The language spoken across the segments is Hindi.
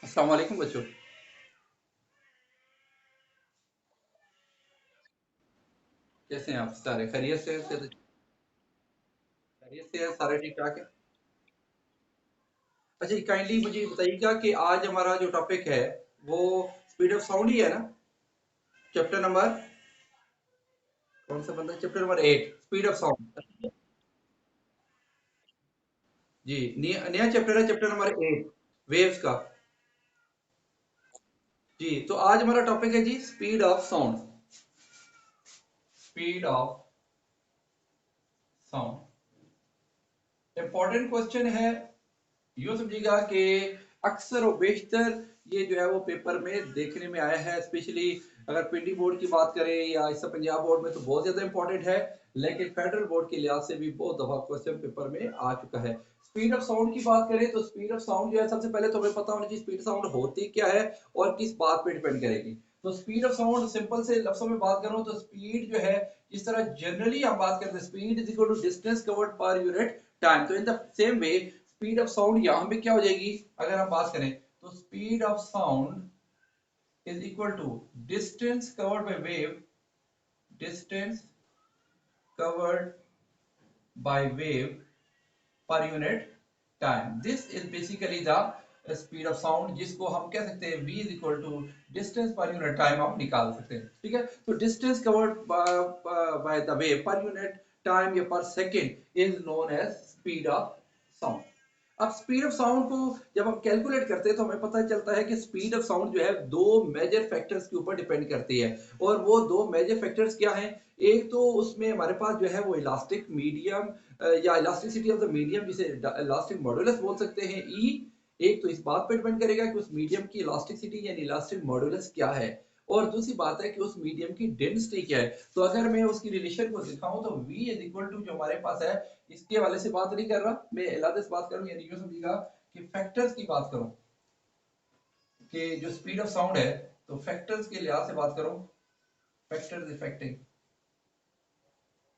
अस्सलाम वालेकुम बच्चों। कैसे हैं आप सारे? खैरियत से खैरियत से हैं? सारे ठीक ठाक है? अच्छा, काइंडली मुझे बताइएगा कि आज हमारा जो टॉपिक है वो स्पीड ऑफ साउंड ही है ना? चैप्टर नंबर कौन सा बनता है? Chapter number 8 speed of sound. जी, नया नया चैप्टर है, चैप्टर नंबर 8 वेव्स का। जी, तो आज हमारा टॉपिक है जी speed of sound. Speed of sound important question है। यूँ समझिएगा कि अक्सर और बेशतर ये जो है वो पेपर में देखने में आया है, स्पेशली अगर पीटी बोर्ड की बात करें या इस पंजाब बोर्ड में तो बहुत ज़्यादा इंपॉर्टेंट है। लेकिन फेडरल बोर्ड के लिहाज से भी बहुत दफ़ा क्वेश्चन पेपर में आ चुका है। स्पीड ऑफ साउंड की बात करें तो स्पीड ऑफ साउंड जो है, सबसे पहले तो हमें पता होना चाहिए स्पीड साउंड होती क्या है और किस बात पे डिपेंड करेगी। तो स्पीड ऑफ साउंड सिंपल से लफ्जों में बात करूं तो स्पीड जो है, जिस तरह जनरली हम बात करते हैं speed is equal to distance covered per unit time, तो in the same way speed of sound यहां पे क्या हो जाएगी अगर हम बात करें तो speed of sound is equal to distance covered by wave, distance covered by wave per unit time. This is basically the speed of sound, जिसको हम कह सकते हैं v is equal to distance per unit time आप निकाल सकते हैं। ठीक है, तो distance covered by the wave per unit time या per second is known as speed of sound. अब स्पीड ऑफ साउंड को जब हम कैलकुलेट करते हैं तो हमें पता चलता है कि स्पीड ऑफ साउंड जो है दो मेजर फैक्टर्स के ऊपर डिपेंड करती है। और वो दो मेजर फैक्टर्स क्या हैं? एक तो उसमें हमारे पास जो है वो इलास्टिक मीडियम या इलास्टिसिटी ऑफ द मीडियम, जिसे इलास्टिक मॉडुलस बोल सकते हैं, ई। एक तो इस बात पर डिपेंड करेगा कि उस मीडियम की इलास्टिसिटी यानी इलास्टिक मॉडुलस क्या है। और दूसरी बात है कि उस मीडियम की डेंसिटी क्या है। तो अगर मैं उसकी रिलेशन को दिखाऊं तो v इज इक्वल टू जो हमारे पास है, इसके वाले से बात नहीं कर रहा मैं, अलग से बात करूं, यानी यूं समझिएगा कि फैक्टर्स की बात करूं कि जो स्पीड ऑफ साउंड है, तो फैक्टर्स के लिहाज से बात करूं, फैक्टर्स इफेक्टिंग,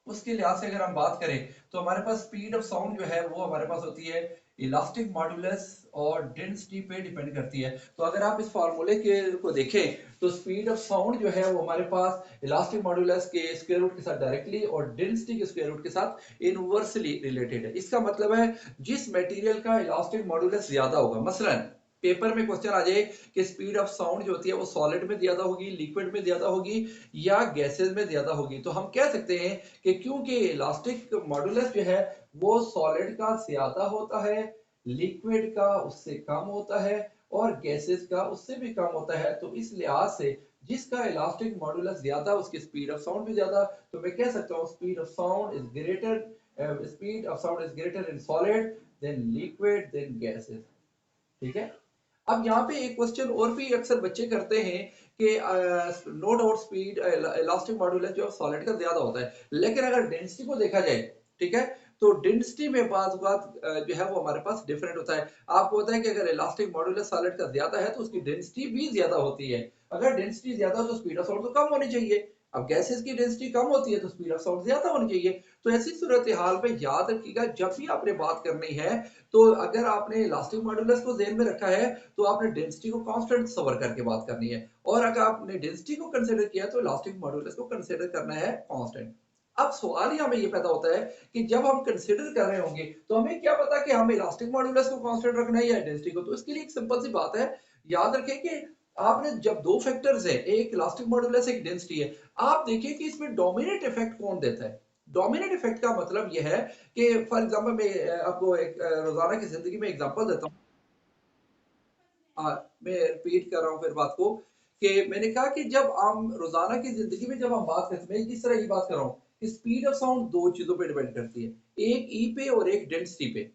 उसके लिहाज से अगर हम बात करें तो हमारे पास स्पीड ऑफ साउंड जो है वो हमारे पास होती है इलास्टिक मॉडुलस और डेंसिटी पे डिपेंड करती है। तो अगर आप इस फार्मूले के को देखें तो स्पीड ऑफ साउंड जो है वो हमारे पास इलास्टिक मॉडुलस के स्क्वायर रूट के साथ डायरेक्टली और डेंसिटी के स्क्वायर रूट के साथ इनवर्सली रिलेटेड है। इसका मतलब है जिस मटेरियल का इलास्टिक मॉडुलस ज्यादा होगा, मसलन पेपर में क्वेश्चन आ जाए कि स्पीड ऑफ साउंड जो होती है वो सॉलिड में ज्यादा होगी, लिक्विड में ज्यादा होगी या गैसेस में ज्यादा होगी, तो हम कह सकते हैं कि क्योंकि इलास्टिक मॉडुलस जो है वो सॉलिड का ज्यादा होता है, लिक्विड का उससे कम होता है और गैसेस का उससे भी कम होता है, तो इस लिहाज से जिसका इलास्टिक मॉडुलस ज्यादा उसकी स्पीड ऑफ साउंड भी ज्यादा। तो मैं कह सकता हूँ speed of sound is greater, speed of sound is greater in solid than liquid than gases. ठीक है। अब यहाँ पे एक क्वेश्चन और भी अक्सर बच्चे करते हैं कि no doubt speed elastic modulus जो सॉलिड का ज्यादा होता है, लेकिन अगर डेंसिटी को देखा जाए, ठीक है, तो डेंसिटी में बात बात जो है वो हमारे पास डिफरेंट होता है। आपको पता है कि अगर इलास्टिक मॉडुलस सॉलिड का ज्यादा है तो उसकी डेंसिटी भी ज्यादा होती है। अगर डेंसिटी ज्यादा हो तो स्पीड ऑफ साउंड तो कम होनी चाहिए। अब गैसेस की डेंसिटी कम होती है तो स्पीड ऑफ साउंड ज्यादा होनी चाहिए। तो ऐसी सूरत हाल में याद रखिएगा जब भी आपने बात करनी है, तो अगर आपने इलास्टिक मॉडुलस को ध्यान में रखा है तो आपने डेंसिटी को कांस्टेंट सवर करके बात करनी है, और अगर आपने डेंसिटी को कंसीडर किया तो इलास्टिक मॉडुलस को कंसीडर करना है कांस्टेंट। अब सवाल ही हमें ये पैदा होता है कि जब हम कंसीडर कर रहे होंगे तो हमें क्या पता कि हमें इलास्टिक मॉडुलस को कांस्टेंट रखना है या डेंसिटी को। तो इसके लिए एक सिंपल सी बात है, याद रखें कि आपने जब दो फैक्टर्स है, एक इलास्टिक मॉडुलस एक डेंसिटी है, आप देखिए कि इसमें डोमिनेट इफेक्ट कौन देता है। डोमिनेट इफेक्ट का मतलब यह है कि फॉर एग्जांपल मैं आपको एक रोजाना की जिंदगी में एग्जांपल देता हूँ। हाँ, मैं रिपीट कर रहा हूँ फिर बात को कि मैंने कहा कि जब हम रोजाना की जिंदगी में जब हम बात करते हैं, मैं किस तरह की बात कर रहा हूँ कि स्पीड ऑफ साउंड दो चीजों पे डिपेंड करती है, एक ई पे और एक डेंसिटी पे।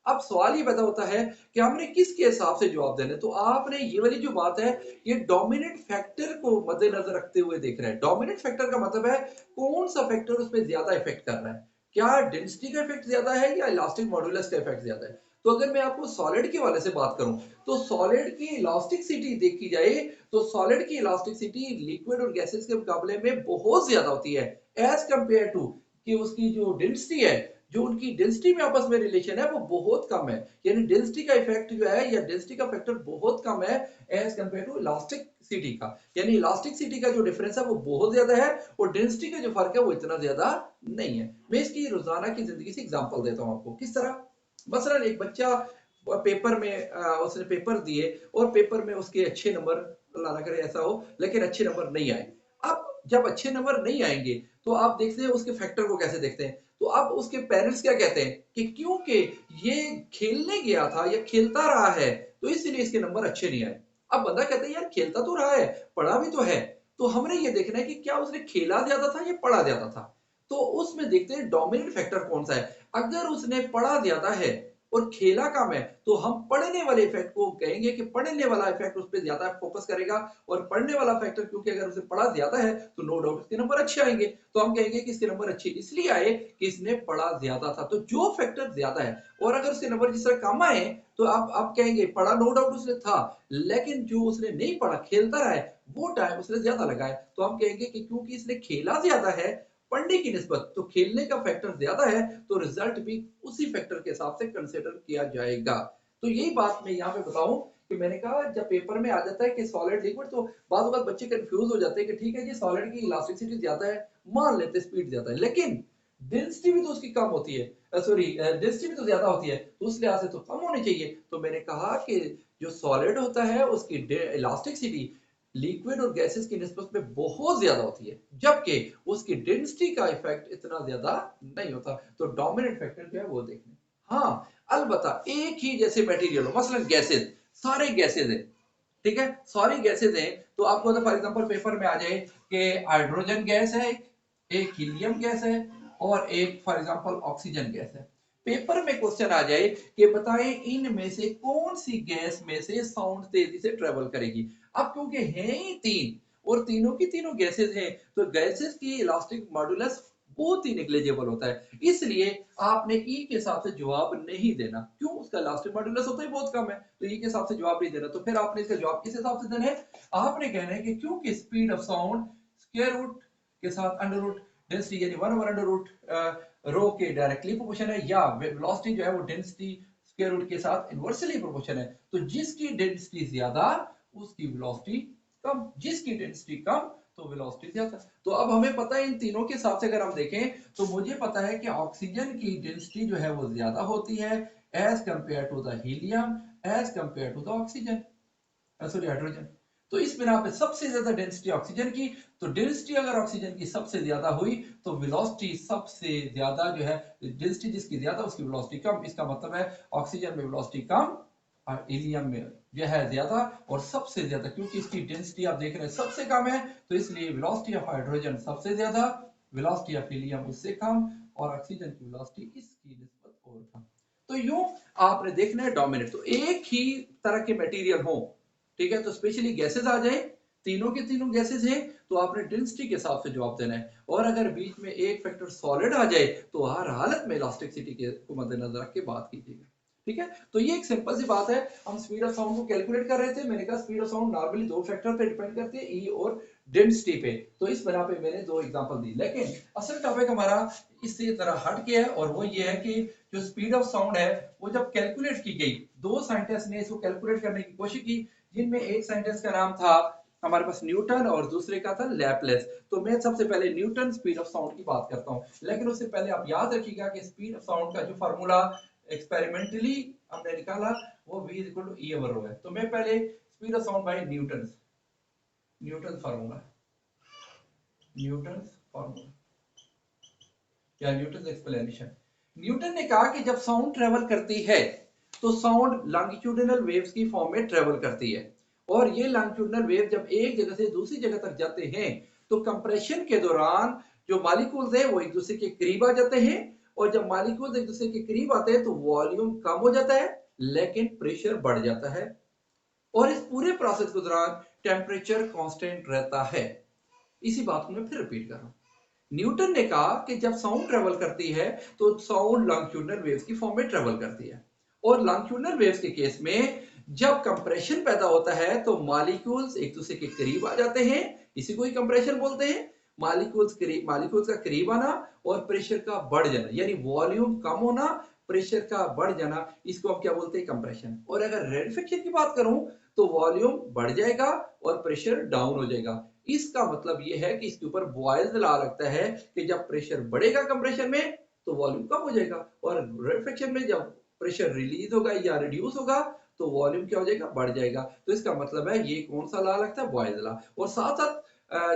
अब सवाल ये पैदा होता है कि हमने किसके हिसाब से जवाब देना है। तो आपने ये वाली जो बात है ये डोमिनेंट फैक्टर को मद्देनजर रखते हुए देख रहे हैं। डोमिनेंट फैक्टर का मतलब है कौन सा फैक्टर उसमें ज्यादा इफेक्ट कर रहा है, क्या डेंसिटी का इफेक्ट ज्यादा है या इलास्टिक मॉडुलस का इफेक्ट ज्यादा है। तो अगर मैं आपको सॉलिड के वाले से बात करूं तो सॉलिड की इलास्टिसिटी देखी जाए तो सॉलिड की इलास्टिसिटी लिक्विड और गैसेस के मुकाबले में बहुत ज्यादा होती है एज कंपेयर टू कि उसकी जो डेंसिटी है, जो उनकी डेंसिटी में आपस में रिलेशन है वो बहुत कम है, यानी डेंसिटी का इफेक्ट जो है या डेंसिटी का फैक्टर बहुत कम है एज कंपेयर टू इलास्टिसिटी का, यानी इलास्टिसिटी का जो डिफरेंस है वो बहुत ज्यादा है और डेंसिटी का जो फर्क है वो इतना ज्यादा नहीं है। मैं इसकी रोजाना की जिंदगी से एग्जांपल देता हूं आपको, किस तरह। मसलन एक बच्चा पेपर में उसने पेपर दिए और पेपर में उसके अच्छे नंबर, अल्लाह ना करे ऐसा हो, लेकिन अच्छे नंबर नहीं आए। अब जब अच्छे नंबर नहीं आएंगे तो आप देखते हैं उसके फैक्टर को कैसे देखते हैं, तो अब उसके पेरेंट्स क्या कहते हैं कि क्योंकि ये खेलने गया था या खेलता रहा है तो इसलिए इसके नंबर अच्छे नहीं आए। अब बंदा कहता है यार खेलता तो रहा है, पढ़ा भी तो है, तो हमने ये देखना है कि क्या उसने खेला ज्यादा था या पढ़ा ज्यादा था। तो उसमें देखते हैं डोमिनेंट फैक्टर कौन सा है। अगर उसने पढ़ा ज्यादा है और खेला कम है तो हम पढ़ने वाले इफेक्ट को कहेंगे कि पढ़ने वाला इफेक्ट उस पर ज्यादा फोकस करेगा, और पढ़ने वाला फैक्टर क्योंकि अगर उसे पढ़ा ज्यादा है तो नो डाउट इसके नंबर अच्छे आएंगे, तो हम कहेंगे कि इसके नंबर अच्छे इसलिए आए कि इसने पढ़ा ज्यादा था। तो जो फैक्टर ज्यादा है और अगर उसके नंबर जिस तरह कम आए तो आप कहेंगे पढ़ा नो डाउट उसने था, लेकिन जो उसने नहीं पढ़ा खेलता रहा है वो टाइम उसने ज्यादा लगाया, तो हम कहेंगे कि क्योंकि इसने खेला ज्यादा है पढ़ने की निस्बत, तो खेलने का फैक्टर ज्यादा है तो रिजल्ट भी उसी फैक्टर के हिसाब से कंसिडर किया जाएगा। तो यही बात मैं यहाँ पे बताऊं कि मैंने कहा जब पेपर में आ जाता है कि सॉलिड लिक्विड, तो बाद बच्चे कंफ्यूज हो जाते हैं कि ठीक है जी सॉलिड की इलास्टिसिटी ज्यादा है, मान लेते स्पीड ज्यादा है, लेकिन डेंसिटी भी तो उसकी कम होती है, सॉरी डेंसिटी भी तो ज्यादा होती है, तो उस लिहाज से तो कम होनी चाहिए। तो मैंने कहा कि जो सॉलिड होता है उसकी इलास्टिसिटी लिक्विड और गैसेस की निस्बत में बहुत ज्यादा होती है, जबकि उसकी डेंसिटी का इफेक्ट इतना ज्यादा नहीं होता। तो डोमिनेंट फैक्टर जो है वो देखने। हाँ, अलबत्ता एक ही जैसे मटेरियल हो, मसलन गैसेस, सारे गैसेस है, ठीक है, सारी गैसेस हैं, तो आपको तो फॉर एग्जांपल पेपर में आ जाए कि हाइड्रोजन गैस है, एक हीलियम गैस है और एक फॉर एग्जांपल ऑक्सीजन गैस है। पेपर में क्वेश्चन आ जाए कि बताएं इनमें से कौन सी गैस में से साउंड तेजी से ट्रेवल करेगी। अब क्योंकि हैं ही तीन और तीनों की तीनों गैसेस हैं, तो गैसेस की इलास्टिक मॉडुलस बहुत ही नेग्लिजिबल होता है, इसलिए आपने ई के हिसाब से जवाब नहीं देना। क्यों? उसका इलास्टिक मॉडुलस होता ही बहुत कम है, तो ई के हिसाब से जवाब नहीं देना। तो फिर आपने इसका जवाब किस हिसाब से देना है? आपने कहना है कि क्योंकि speed of sound square root के साथ अंडर रूट डेंसिटी यानी 1 ओवर अंडर रूट रो के डायरेक्टली प्रोपोर्शनल है, या वेलोसिटी जो है वो डेंसिटी स्क्वायर रूट के साथ इनवर्सली प्रोपोर्शनल है। तो जिसकी डेंसिटी ज्यादा उसकी वेलोसिटी कम, जिसकी डेंसिटी कम तो वेलोसिटी ज्यादा। तो अब हमें पता है इन तीनों के हिसाब से अगर हम देखें तो मुझे पता है कि ऑक्सीजन की डेंसिटी जो है वो ज्यादा होती है as compare to the helium, as compare to the oxygen, sorry hydrogen. तो इस बिना पे सबसे ज्यादा डेंसिटी ऑक्सीजन की, तो डेंसिटी अगर ऑक्सीजन की सबसे ज्यादा हुई तो वेलोसिटी सबसे ज्यादा जो है, डेंसिटी जिसकी ज्यादा उसकी वेलोसिटी कम। इसका मतलब है ऑक्सीजन में वेलोसिटी कम और हीलियम में जो है ज्यादा, और सबसे ज्यादा क्योंकि इसकी डेंसिटी आप देख रहे हैं सबसे कम है, तो इसलिए वेलोसिटी ऑफ हाइड्रोजन सबसे ज्यादा, वेलोसिटी ऑफ हीलियम उससे कम, और ऑक्सीजन की वेलोसिटी इसकी निस्बत और कम। तो यूं आपने देखना है डोमिनेट, तो एक ही तरह के मटेरियल हो, ठीक है, तो स्पेशली गैसेस आ जाए, तीनों के तीनों गैसेस हैं, तो आपने डेंसिटी के हिसाब से जवाब देना है। और अगर बीच में एक फैक्टर सॉलिड आ जाए तो हर हालत में इलास्टिसिटी के को मद्देनजर रख के बात कीजिएगा, ठीक है। तो ये एक सिंपल सी बात है। हम स्पीड ऑफ साउंड को कैलकुलेट कर रहे थे, मैंने कहा स्पीड ऑफ साउंड नॉर्मली दो फैक्टर पे डिपेंड करती है, ई और डेंसिटी पे, तो इस बना पे मैंने दो एग्जांपल दी। लेकिन असल टॉपिक हमारा इससे तरह हट के है, और वो ये है कि जो स्पीड ऑफ साउंड है वो जब कैलकुलेट की गई, दो साइंटिस्ट ने इसको कैलकुलेट करने की कोशिश की, जिनमें एक साइंटिस्ट का नाम था हमारे पास न्यूटन और दूसरे का था लैपलेस। तो मैं सबसे पहले न्यूटन स्पीड ऑफ साउंड की बात करता हूँ, लेकिन उससे पहले आप याद रखिएगा कि स्पीड ऑफ साउंड का जो फार्मूला एक्सपेरिमेंटली हमने निकाला वो v equal to E over rho है। तो मैं पहले speed of sound by Newton, Newton formula, Newton formula या न्यूटन एक्सप्लेनेशन। न्यूटन ने कहा कि जब साउंड ट्रेवल करती है तो साउंड लॉन्गिट्यूडिनल वेव्स की फॉर्म में ट्रेवल करती है, और ये लॉन्गिट्यूडिनल वेव जब एक जगह से दूसरी जगह तक जाते हैं तो कंप्रेशन के दौरान जो मॉलिक्यूल्स हैं वो एक दूसरे के करीब आ जाते हैं, और जब मॉलिक्यूल्स एक दूसरे के करीब आते हैं तो वॉल्यूम कम हो जाता है लेकिन प्रेशर बढ़ जाता है, और इस पूरे प्रोसेस के दौरान टेम्परेचर कांस्टेंट रहता है। इसी बात को मैं फिर रिपीट कर रहा हूं। न्यूटन ने कहा कि जब साउंड ट्रेवल करती है तो साउंड लॉन्गिट्यूडिनल वेव्स की फॉर्म में ट्रेवल करती है, और लॉन्गिट्यूडिनल वेव्स के केस में जब कंप्रेशन पैदा होता है तो मॉलिक्यूल्स एक दूसरे के करीब आ जाते हैं, इसी को ही कंप्रेशन बोलते हैं, मालिक्यूल्स का करीब आना और प्रेशर का बढ़ जाना, यानी वॉल्यूम कम होना, प्रेशर का बढ़ जाना, इसको हम क्या बोलते हैं? कंप्रेशन। और अगर रेरिफिकेशन की बात करूं तो वॉल्यूम बढ़ जाएगा और प्रेशर डाउन हो जाएगा। इसका मतलब ये है कि इसके ऊपर बॉयल्स लॉ लगता है कि जब प्रेशर बढ़ेगा कंप्रेशन में तो वॉल्यूम कम हो जाएगा, और रेरिफिकेशन में जब प्रेशर रिलीज होगा या रिड्यूस होगा तो वॉल्यूम क्या हो जाएगा? बढ़ जाएगा। तो इसका मतलब है ये कौन सा लॉ लगता है? Boyle's law. और साथ साथ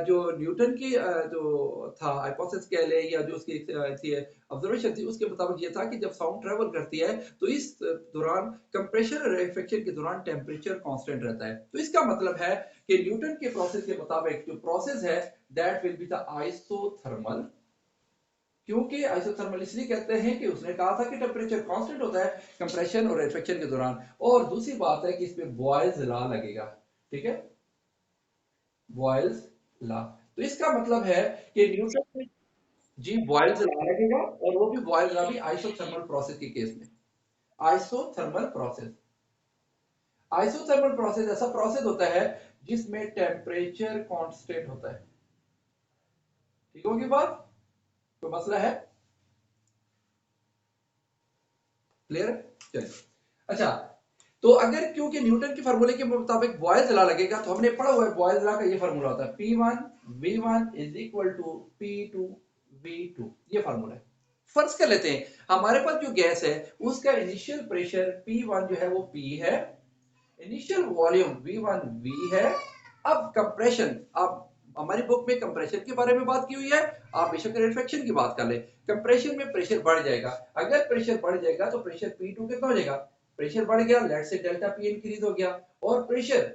जो न्यूटन की जो था हाइपोथेसिस कह ले या जो उसकी थी ऑब्जर्वेशन थी, उसके मुताबिक ये था कि जब साउंड ट्रेवल करती है तो इस दौरान कंप्रेशन और रेरिफिकेशन के दौरान टेम्परेचर कांस्टेंट रहता है। तो इसका मतलब है कि न्यूटन के प्रोसेस के मुताबिक जो प्रोसेस है that will be the isothermal. क्योंकि आइसोथर्मल इसलिए कहते हैं कि उसने कहा था कि टेम्परेचर कांस्टेंट होता है कंप्रेशन और रेरिफिकेशन के दौरान। और दूसरी बात है कि इसमें बॉयल्स लॉ लगेगा। ठीक है, बॉयल्स लॉ। तो इसका मतलब है कि न्यूटन ने जी बॉयल्स लॉ लगेगा, और वो भी बॉयल्स लॉ भी आइसोथर्मल प्रोसेस के केस में। आइसोथर्मल प्रोसेस, आइसोथर्मल प्रोसेस ऐसा प्रोसेस होता है जिसमें टेम्परेचर कांस्टेंट होता है। ठीक होगी बात? कोई मसला है? क्लियर है? चलिए, अच्छा, तो अगर क्योंकि न्यूटन के फार्मूले के मुताबिक बॉयल्स लॉ लगेगा तो हमने पढ़ा हुआ है बॉयल्स लॉ का ये फार्मूला होता है P1 V1 is equal to P2 V2। ये फार्मूला है। फर्ज कर लेते हैं हमारे पास जो गैस है उसका इनिशियल प्रेशर P1 जो है वो P है, इनिशियल वॉल्यूम V1 V है। अब कंप्रेशन, अब हमारी बुक में कंप्रेशन के बारे में बात की हुई है, आप बेशक रेरिफिकेशन की बात कर ले। कंप्रेशन में प्रेशर बढ़ जाएगा, अगर प्रेशर बढ़ जाएगा तो प्रेशर P2 कितना हो जाएगा? प्रेशर बढ़ गया, लेट से डेल्टा P इंक्रीज हो गया, और प्रेशर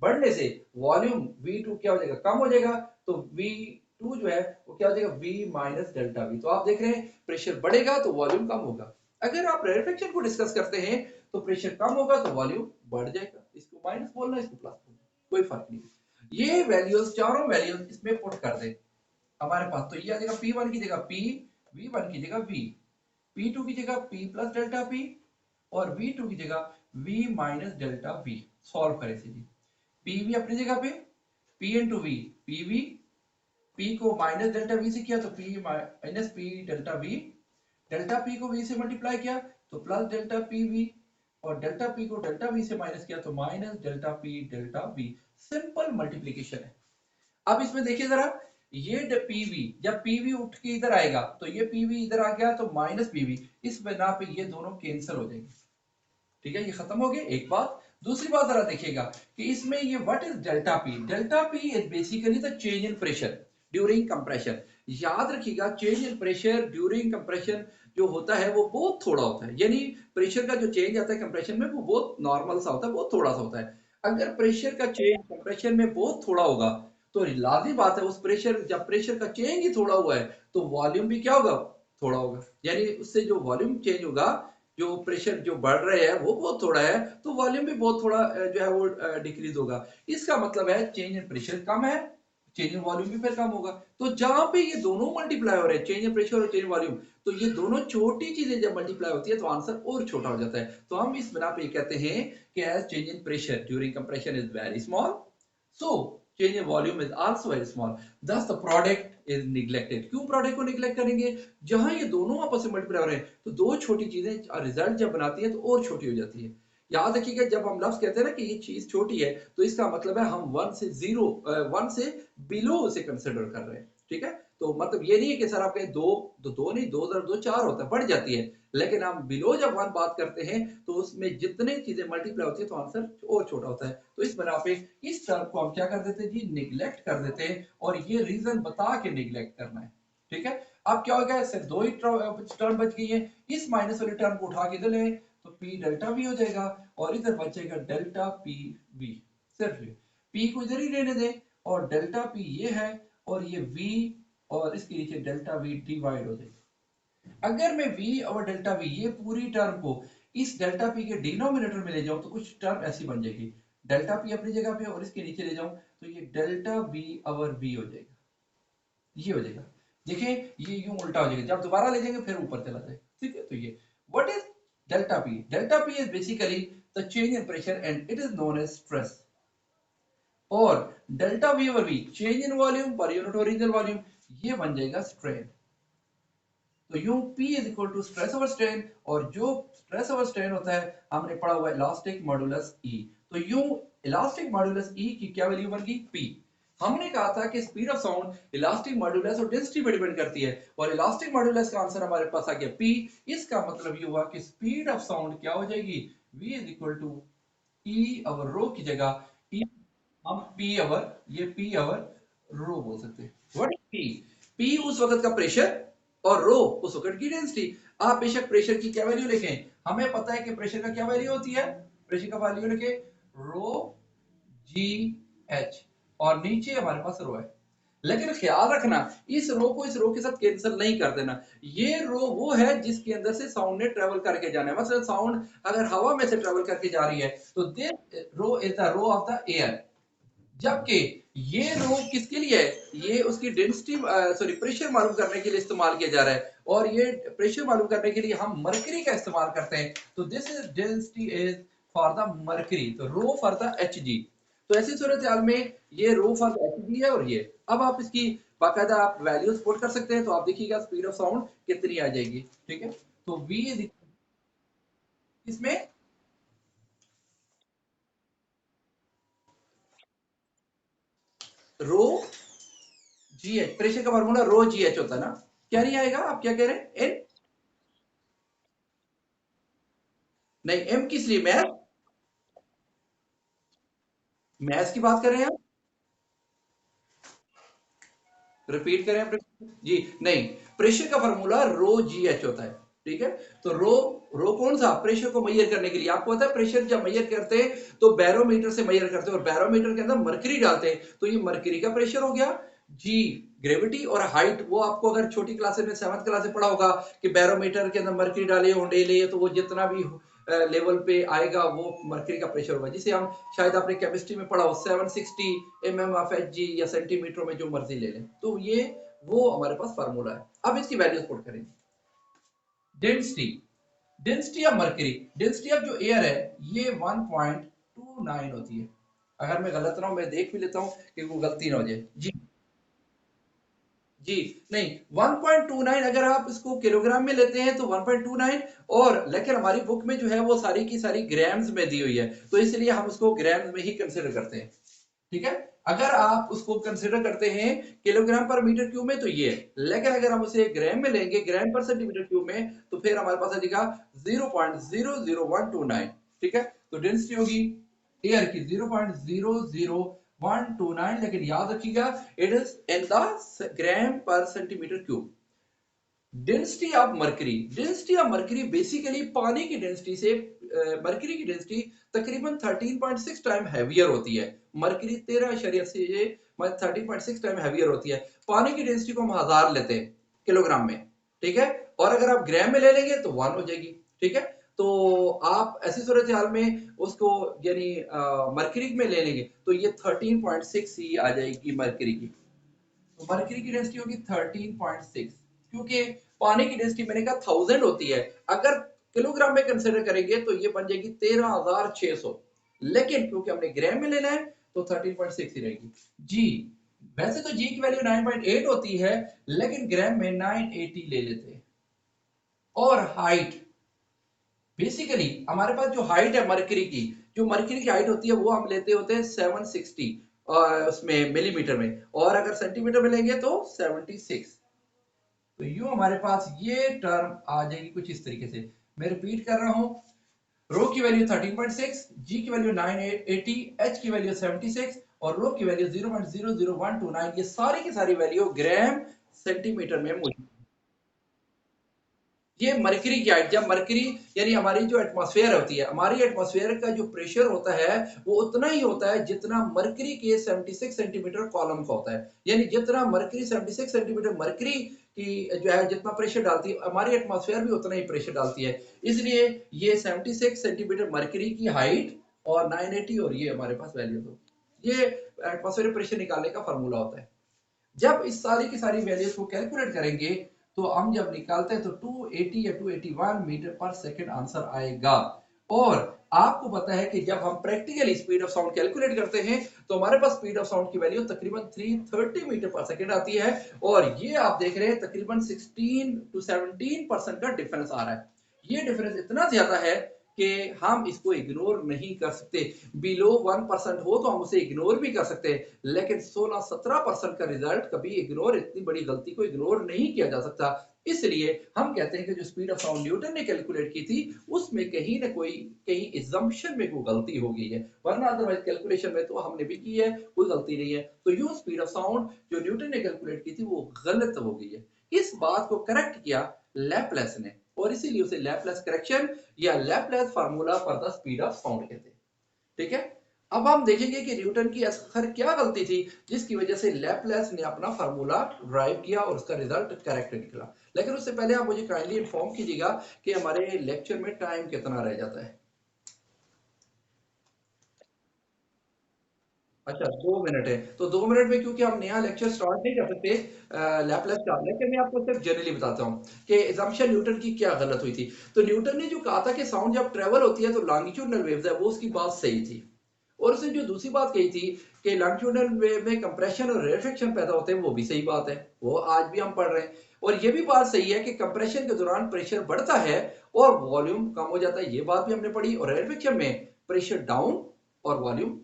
बढ़ने से वॉल्यूम V2 क्या हो जाएगा? कम हो जाएगा। तो V2 जो है वो क्या हो जाएगा? V minus delta V। तो आप देख रहे हैं प्रेशर बढ़ेगा तो वॉल्यूम कम होगा। अगर आप रेरिफिकेशन को डिस्कस करते हैं तो प्रेशर कम होगा तो वॉल्यूम बढ़ जाएगा। इसको माइनस बोलना, इसको प्लस बोलना, कोई फर्क नहीं। ये वैल्यूज, चारों वैल्यूज इसमें पुट कर दे हमारे पास, तो ये आ जाएगा P1 की जगह P, V1 की जगह V, P2 की जगह P प्लस डेल्टा P, और V2 की जगह V minus delta V। Solve करें सीधी, PV अपनी जगह पे, P into V PV, P को माइनस डेल्टा V से किया तो P minus P delta V, delta P को V से मल्टीप्लाई किया तो प्लस डेल्टा PV, और डेल्टा P को डेल्टा V से माइनस किया तो minus delta P delta V। Simple multiplication है। अब इसमें देखिए जरा, ये PV जब PV उठ के इधर आएगा तो ये PV इधर आ गया तो माइनस PV, इस बिना पे ये दोनों कैंसिल हो जाएंगे। ठीक है, ये खत्म हो गया एक बात। दूसरी बात जरा देखिएगा कि इसमें ये what is delta P? Delta P is basically the change in pressure during compression. याद रखिएगा change in pressure during compression जो होता है वो बहुत थोड़ा होता है, यानी प्रेशर का जो चेंज आता है कंप्रेशन में वो बहुत नॉर्मल सा होता है, बहुत थोड़ा सा होता है। अगर प्रेशर का चेंज कंप्रेशन में बहुत थोड़ा होगा तो लाजी बात है उस प्रेशर, जब प्रेशर का चेंज ही थोड़ा हुआ है तो वॉल्यूम भी क्या होगा? थोड़ा होगा। यानी उससे जो वॉल्यूम चेंज होगा, जो प्रेशर जो बढ़ रहे हैं वो बहुत थोड़ा है तो वॉल्यूम भी बहुत थोड़ा जो है वो डिक्रीज होगा। इसका मतलब है चेंज इन प्रेशर कम है, चेंज इन वॉल्यूम भी फिर कम होगा। तो जहां पे ये दोनों मल्टीप्लाई हो रहे हैं, चेंज इन प्रेशर और चेंज इन वॉल्यूम, तो ये दोनों छोटी चीजें जब मल्टीप्लाई होती है तो आंसर और छोटा हो जाता है। तो हम इस बिना पे कहते हैं कि as change in pressure during compression is very small, so change in volume is also very small, thus the product is neglected। क्यों प्रोडक्ट को निगलेक्ट करेंगे? जहां ये दोनों आपस में मल्टीप्लाई हो रहे हैं तो दो छोटी चीजें रिजल्ट जब बनाती है तो और छोटी हो जाती है। याद रखिएगा जब हम लफ्ज कहते हैं ना कि ये चीज छोटी है तो इसका मतलब है हम वन से बिलो उसे कंसिडर कर रहे हैं। ठीक है, तो मतलब ये नहीं है कि सर आप कहें दो, तो दो नहीं, दो दर दो चार होता है, बढ़ जाती है, लेकिन हम बिलो जब वन बात करते हैं तो उसमें जितने चीजें मल्टीप्लाई होती है तो आंसर और छोटा होता है। तो इस बना पे इस टर्म को हम क्या कर देते हैं जी? निगलेक्ट कर देते हैं, और ये रीजन बता के निगलेक्ट करना है। ठीक है, अब क्या हो गया? सिर्फ दो ही टर्म बच गई है, इस माइनस वाले टर्म को उठा के इधर ले तो P डेल्टा V हो जाएगा, और इधर बचेगा डेल्टा PV। सिर्फ P को इधर ही रहने दें, और डेल्टा P ये है, और ये V, और इसके नीचे डेल्टा V डिवाइड हो जाएगा। अगर मैं V और डेल्टा V ये पूरी टर्म को इस डेल्टा P के डिनोमिनेटर में ले जाऊं तो कुछ टर्म ऐसी बन जाएगी, डेल्टा P अपनी जगह पे और इसके नीचे ले जाऊं तो ये डेल्टा V ओवर V हो जाएगा। ये हो जाएगा, देखिए ये यूं उल्टा हो जाएगा, जब दोबारा ले जाएंगे फिर ऊपर चला जाएगा। ठीक है, तो ये what is delta P? Delta P is basically the change in pressure and it is known as stress. और delta V over V change in volume per unit original volume. ये बन जाएगा स्ट्रेन। तो यूं P is equal to stress over strain, और जो स्ट्रेस ओवर स्ट्रेन होता है हमने पढ़ा हुआ है इलास्टिक मॉडुलस E। तो यूं इलास्टिक मॉडुलस E की क्या वैल्यू बन गई P। हमने कहा था कि speed of sound elastic modulus और डेंसिटी पर डिपेंड करती है, और इलास्टिक मॉडुलस का आंसर हमारे पास आ गया P। इसका मतलब ये हुआ कि स्पीड ऑफ साउंड क्या हो जाएगी, V is equal to E over rho की जगह E, हम P ओवर, ये P ओवर रो बोल सकते हैं। What is P? P उस वक्त का प्रेशर और रो उस वक्त की डेंसिटी। आप बेशक प्रेशर की क्या वैल्यू लिखें, हमें पता है कि प्रेशर का क्या वैल्यू होती है, प्रेशर का वैल्यू लिखे रो जी एच, और नीचे हमारे पास रो है। लेकिन ख्याल रखना इस रो को इस रो के साथ कैंसिल नहीं कर देना। ये रो वो है जिसके अंदर से साउंड ने ट्रेवल करके जाना है। मतलब साउंड अगर हवा में से ट्रेवल करके जा रही है तो this rho is the rho of the air, जबकि ये रो किसके लिए है, ये उसकी डेंसिटी सॉरी प्रेशर मालूम करने के लिए इस्तेमाल किया जा रहा है, और ये प्रेशर मालूम करने के लिए हम मरकरी का इस्तेमाल करते हैं। तो this is density is for the mercury, तो rho for the H G. तो ऐसी सूरत हाल में ये rho for the H G है, और ये अब आप इसकी बाकायदा आप वैल्यूज पुट कर सकते हैं, तो आप देखिएगा स्पीड ऑफ साउंड कितनी आ जाएगी। ठीक है, तो वी इज इसमें रो जी एच, प्रेशर का फार्मूला रो जी एच होता है ना, क्या नहीं आएगा, आप क्या कह रहे हैं एन, नहीं एम किस लिए, मैथ, मैथ्स की बात कर रहे हैं आप, रिपीट करें आप जी, नहीं प्रेशर का फार्मूला रो जी एच होता है। ठीक है, तो रो, रो कौन सा, प्रेशर को मेजर करने के लिए, आपको पता है प्रेशर जब मेजर करते हैं तो बैरोमीटर से मेजर करते हैं, और बैरोमीटर के अंदर मरकरी डालते हैं, तो ये मरकरी का प्रेशर हो गया। जी ग्रेविटी और हाइट, वो आपको अगर छोटी क्लासेस में 7th क्लास में पढ़ा होगा कि बैरोमीटर के अंदर मरकरी डाले होंडे ले, तो वो जितना भी लेवल पे आएगा वो मरकरी का प्रेशर होगा, जिसे हम शायद आपने केमिस्ट्री में पढ़ा हो 760 mm ऑफ एच जी, या सेंटीमीटर में जो मर्जी ले लें। तो ये वो हमारे पास फार्मूला है। अब इसकी वैल्यूज पुट करेंगे। Density, density of mercury, density of जो एयर है ये 1.29 होती है। अगर मैं गलत ना हूं मैं देख भी लेता हूं कि कोई गलती ना हो जाए जी। जी नहीं, 1.29 अगर आप इसको किलोग्राम में लेते हैं तो 1.29, और लेकिन हमारी बुक में जो है वो सारी की सारी ग्राम्स में दी हुई है, तो इसलिए हम उसको ग्राम्स में ही कंसिडर करते हैं। ठीक है, अगर आप उसको कंसिडर करते हैं किलोग्राम पर मीटर क्यूब में तो ये है, लेकिन अगर हम उसे ग्राम में लेंगे, ग्राम पर सेंटीमीटर क्यूब में, तो फिर हमारे पास आ जाएगा 0.00129। ठीक है, तो डेंसिटी होगी एयर की 0.00129, लेकिन याद रखिएगा it is in the gram पर centimetre cube. Density of mercury, density of mercury basically पानी की डेंसिटी से मरकरी की डेंसिटी तकरीबन 13.6 टाइम हैवियर होती है। मरकरी 13 से 13.6 टाइम हैवियर होती है। पानी की डेंसिटी को हम 1000 लेते हैं किलोग्राम में। ठीक है, और अगर आप ग्राम में ले लेंगे तो 1 हो जाएगी। ठीक है, तो आप ऐसी सूरत हाल में उसको यानी मरकरी में ले लेंगे तो ये 13.6 ही आ जाएगी मरकरी की। तो मरकरी की डेंसिटी होगी 13.6, क्योंकि पानी की डेंसिटी मैंने कहा 1000 होती है, अगर किलोग्राम में कंसिडर करेंगे तो ये बन जाएगी 13600, लेकिन क्योंकि हमने ग्राम में लेना है तो 13.6 ही रहेगी। जी वैसे तो जी की वैल्यू 9.8 होती है, लेकिन ग्राम में 980 ले लेते हैं। और हाइट, बेसिकली हमारे पास जो हाइट है मरकरी की, जो मरकरी की हाइट होती है वो हम लेते होते हैं 760 उसमें मिलीमीटर में, और अगर सेंटीमीटर में लेंगे तो 76। तो यूं हमारे पास ये टर्म आ जाएगी कुछ इस तरीके से। मैं रिपीट कर रहा हूं, रो की वैल्यू 13.6, जी की वैल्यू 980, एच की वैल्यू 76, और रो की वैल्यू 0.00129। ये सारी की सारी वैल्यू ग्राम सेंटीमीटर में मौजूद। ये मरकरी की हाइट, जब मरकरी यानी हमारी जो एटमॉस्फेयर होती है, हमारी एटमॉस्फेयर का जो प्रेशर होता है वो उतना ही होता है जितना मरकरी के 76 सेंटीमीटर कॉलम का होता है। यानी जितना मरकरी 76 सेंटीमीटर मरकरी की जो है जितना प्रेशर डालती है, हमारी एटमॉस्फेयर भी उतना ही प्रेशर डालती है। इसलिए ये 76 सेंटीमीटर मरकरी की हाइट और 980, और ये हमारे पास वैल्यू दो, ये एटमॉस्फेयर प्रेशर निकालने का फॉर्मूला होता है। जब इस सारी की सारी वैल्यूज को कैलकुलेट करेंगे तो हम जब निकालते हैं तो 280 या 281 मीटर पर सेकंड आंसर आएगा। और आपको पता है कि जब हम practically speed of sound calculate करते हैं तो हमारे पास स्पीड ऑफ साउंड की वैल्यू तकरीबन 330 मीटर पर सेकेंड आती है, और ये आप देख रहे हैं तकरीबन 16 टू 17% का डिफरेंस आ रहा है। ये डिफरेंस इतना ज्यादा है कि हम इसको इग्नोर नहीं कर सकते। बिलो 1% हो तो हम उसे इग्नोर भी कर सकते हैं, लेकिन 16-17% का रिजल्ट कभी इग्नोर, इतनी बड़ी गलती को इग्नोर नहीं किया जा सकता। इसलिए हम कहते हैं कि जो स्पीड ऑफ साउंड न्यूटन ने कैलकुलेट की थी उसमें कहीं ना कोई, कहीं इजम्पशन में कोई गलती हो गई है, वरना अदरवाइज कैलकुलेशन में तो हमने भी की है, कोई गलती नहीं है। तो यो स्पीड ऑफ साउंड जो न्यूटन ने कैलकुलेट की थी वो गलत हो गई है। इस बात को करेक्ट किया लैपलेस ने, और इसीलिए उसे लैपलेस करेक्शन या Laplace formula for the speed of sound कहते हैं। ठीक है, अब हम देखेंगे कि न्यूटन की आखिर क्या गलती थी जिसकी वजह से लैपलेस ने अपना फार्मूला ड्राइव किया और उसका रिजल्ट करेक्ट निकला। लेकिन उससे पहले आप मुझे काइंडली इन्फॉर्म कीजिएगा कि हमारे लेक्चर में टाइम कितना रह जाता है। अच्छा, 2 मिनट है, तो 2 मिनट में क्योंकि हम नया लेक्चर स्टार्ट नहीं कर सकते लैपलेस का, लेकिन मैं आपको सिर्फ जनरली बताता हूँ कि एजम्पशन न्यूटन की क्या गलत हुई थी। तो न्यूटन ने जो कहा था कि साउंड जब ट्रेवल होती है तो लॉन्गिट्यूडनल वेव्स है, वो उसकी बात सही थी। और उसने जो दूसरी बात कही थी कि लॉन्गिट्यूडनल वेव में कंप्रेशन और रेफ्लेक्शन पैदा होते हैं, वो भी सही बात है, वो आज भी हम पढ़ रहे हैं। और ये भी बात सही है कि कंप्रेशन के दौरान प्रेशर बढ़ता है और वॉल्यूम कम हो जाता है, ये बात भी हमने पढ़ी। और रेफ्लेक्शन में प्रेशर डाउन और वॉल्यूम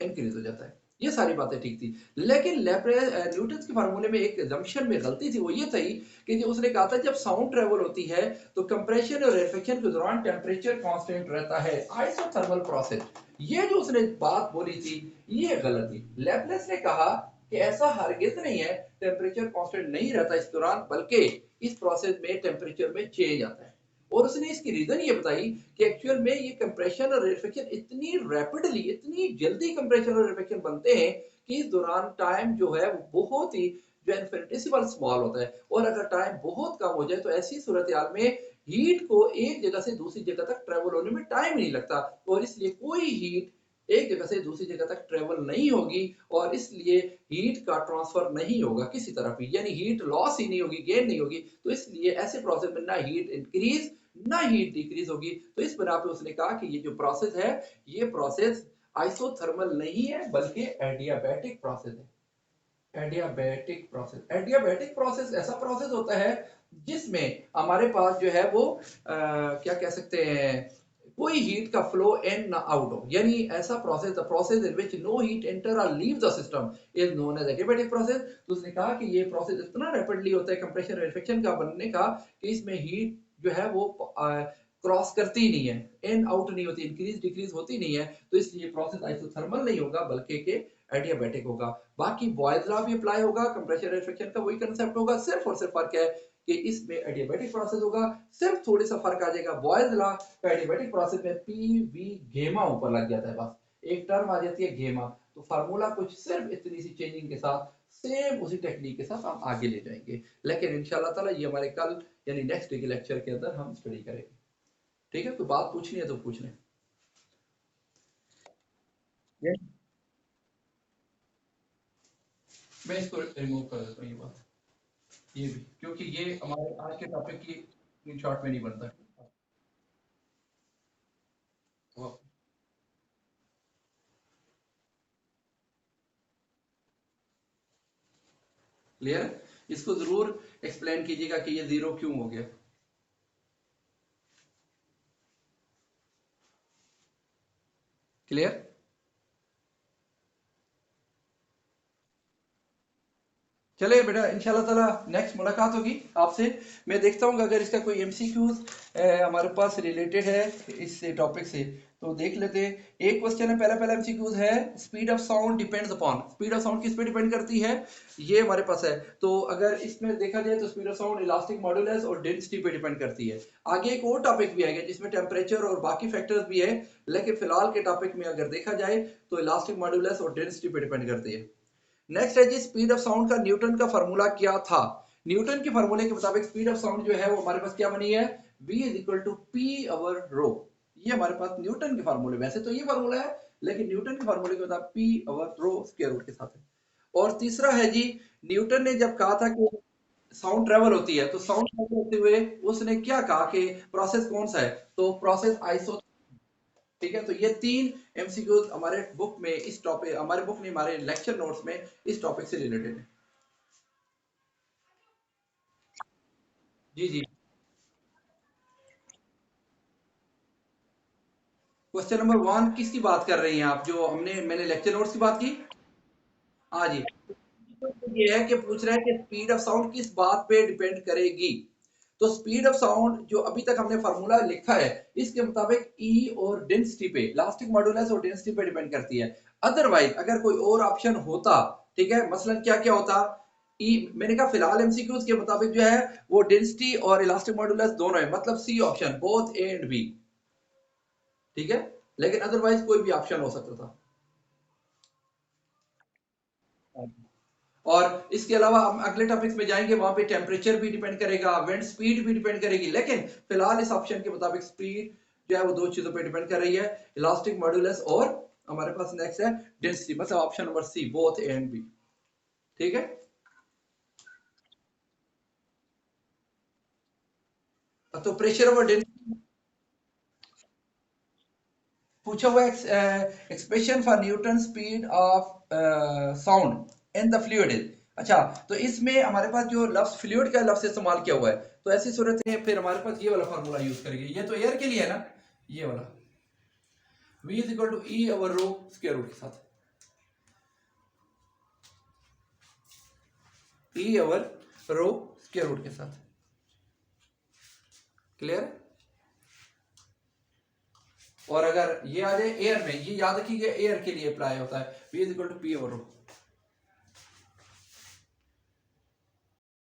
इंक्रीज हो जाता है। ये सारी बातें ठीक थी, लेकिन न्यूटन के फार्मूले में एक जम्पशन में गलती थी, वो ये थी कि जो उसने कहा था जब साउंड ट्रेवल होती है तो कंप्रेशन और रेफ्लेक्शन के दौरान टेम्परेचर कांस्टेंट रहता है, आइसोथर्मल प्रोसेस। ये जो उसने बात बोली थी ये गलत थी। लैपलेस ने कहा कि ऐसा हरगिज नहीं है, टेम्परेचर कांस्टेंट नहीं रहता इस दौरान, बल्कि इस प्रोसेस में टेम्परेचर में चेंज आता है। और उसने इसकी रीजन ये बताई कि एक्चुअल में ये कंप्रेशन और रेफ्लेक्शन इतनी रैपिडली, इतनी जल्दी कंप्रेशन और रेफ्लेक्शन बनते हैं कि इस दौरान टाइम जो है वो बहुत ही जो इनफिनिटेसिमल स्मॉल होता है। और अगर टाइम बहुत कम हो जाए तो ऐसी सूरत हाल में हीट को एक जगह से दूसरी जगह तक ट्रेवल होने में टाइम नहीं लगता, और इसलिए कोई हीट एक जगह से दूसरी जगह तक ट्रेवल नहीं होगी, और इसलिए हीट का ट्रांसफर नहीं होगा किसी तरह भी, यानी हीट लॉस ही नहीं होगी, गेन नहीं होगी। तो इसलिए ऐसे प्रोसेस में ना हीट इंक्रीज ना हीट डिक्रीज होगी। तो इस बना पे उसने कहा कि ये जो प्रोसेस है ये प्रोसेस आइसोथर्मल नहीं है बल्कि एडियाबैटिक प्रोसेस है। एडियाबैटिक प्रोसेस, एडियाबैटिक प्रोसेस ऐसा प्रोसेस होता है जिसमें हमारे पास जो है वो क्या कह सकते हैं, कोई हीट का फ्लो इन ना आउट हो, यानी ऐसा process, the process in which no heat enter और leave the system is known as adiabatic process. तो उसने कहा कि ये प्रोसेस इतना रैपिडली होता है कंप्रेशन और रिफ्लेक्शन का बनने का कि इसमें हीट जो है वो क्रॉस करती ही नहीं है, इन आउट नहीं होती, इंक्रीज डिक्रीज होती नहीं है। तो इसलिए प्रोसेस आइसोथर्मल नहीं होगा बल्कि के एडियाबैटिक होगा। बाकी बॉयज लॉ भी अप्लाई होगा, कंप्रेशन रिफ्लेक्शन का वही कंसेप्ट होगा, सिर्फ और सिर्फ फर्क है कि इसमें एडियाबैटिक प्रोसेस होगा। सिर्फ थोड़ी सा फर्क आ जाएगा, बॉयज लॉ का एडियाबैटिक प्रोसेस में पी वी गेमा ऊपर लग जाता है, बस एक टर्म आ जाती है गेमा। तो फार्मूला कुछ सिर्फ इतनी सी चेंजिंग के साथ सेम उसी टेक्निक के साथ हम आगे ले जाएंगे, लेकिन इंशाल्लाह ताला ये हमारे कल यानी नेक्स्ट डे के लेक्चर के अंदर हम स्टडी करेंगे। ठीक है, कोई बात पूछनी है तो पूछ लें। ये मैं इसको रिमूव कर देता हूँ, ये बात, ये भी, क्योंकि ये हमारे आज के टॉपिक की स्क्रीनशॉट में नहीं बनता। क्लियर है, इसको जरूर एक्सप्लेन कीजिएगा कि ये जीरो क्यों हो गया। क्लियर। चलिए बेटा, इंशाल्लाह ताला नेक्स्ट मुलाकात होगी आपसे। मैं देखता हूँ कि अगर इसका कोई एमसीक्यूज हमारे पास रिलेटेड है इस टॉपिक से तो देख लेते हैं। एक क्वेश्चन है, पहला पहला एमसीक्यूज है, speed of sound depends upon, speed of sound किस पे डिपेंड करती है, ये हमारे पास है। तो अगर इसमें देखा जाए तो speed of sound elastic modulus और डेंसिटी पे डिपेंड करती है। आगे एक और टॉपिक भी आएगा जिसमें टेम्परेचर और बाकी फैक्टर्स भी है, लेकिन फिलहाल के टॉपिक में अगर देखा जाए तो इलास्टिक मॉडुलस और डेंसिटी पे डिपेंड करती है। नेक्स्ट है जी, स्पीड ऑफ साउंड का न्यूटन का फार्मूला क्या था। न्यूटन के फार्मूले के मुताबिक स्पीड ऑफ साउंड जो है वो हमारे पास क्या बनी है, v is equal to P over rho. ये हमारे पास न्यूटन के फार्मूले, वैसे तो ये फार्मूला है लेकिन न्यूटन के फार्मूले के मुताबिक पी अवर रो स्क्वायर रूट के साथ है। और तीसरा है जी, न्यूटन ने जब कहा था कि साउंड ट्रेवल होती है तो साउंड ट्रेवल होते हुए उसने क्या कहा कि प्रोसेस कौन सा है, तो प्रोसेस आइसो, ठीक है, तो ये 3 एमसीक्यूज हमारे बुक में इस टॉपिक, हमारे बुक में, हमारे लेक्चर नोट्स में इस टॉपिक से रिलेटेड है। जी जी। क्वेश्चन नंबर 1 किसकी बात कर रही हैं आप, जो हमने मैंने लेक्चर नोट्स की बात की? हाँ जी। तो ये है कि पूछ रहा है कि स्पीड ऑफ साउंड किस बात पे डिपेंड करेगी। तो स्पीड ऑफ साउंड जो अभी तक हमने फार्मूला लिखा है, इसके मुताबिक ई और डेंसिटी पे, इलास्टिक मॉडुलस और डेंसिटी पे डिपेंड करती है। अदरवाइज अगर कोई और ऑप्शन होता, ठीक है, मसलन क्या क्या होता, ई, मैंने कहा फिलहाल एमसीक्यूज के मुताबिक जो है वो डेंसिटी और इलास्टिक मॉडुलस दोनों है, मतलब C option, both A and B. ठीक है, लेकिन अदरवाइज कोई भी ऑप्शन हो सकता था। और इसके अलावा हम अगले टॉपिक्स में जाएंगे, वहां पे टेम्परेचर भी डिपेंड करेगा, विंड स्पीड भी डिपेंड करेगी, लेकिन फिलहाल इस ऑप्शन के मुताबिक स्पीड जो है वो दो चीजों पे डिपेंड कर रही है, इलास्टिक मॉडुलस और हमारे पास नेक्स्ट है डेंसिटी, मतलब option number C, both A and B. ठीक है, तो प्रेशर और डेंसिटी पूछा हुआ है, expression for Newton speed of sound in the fluid is. अच्छा, तो इसमें हमारे पास जो लफ्ज फ्लूइड का लफ्ज इस्तेमाल किया हुआ है, तो ऐसी सूरत में फिर हमारे पास ये वाला फार्मूला यूज करेंगे। ये तो एयर के लिए है ना, ये वाला v is equal to E over rho square root के साथ, E over rho square root के साथ। क्लियर? और अगर ये आ जाए एयर में, ये याद रखिए एयर के लिए अप्लाई होता है, v is equal to P over row.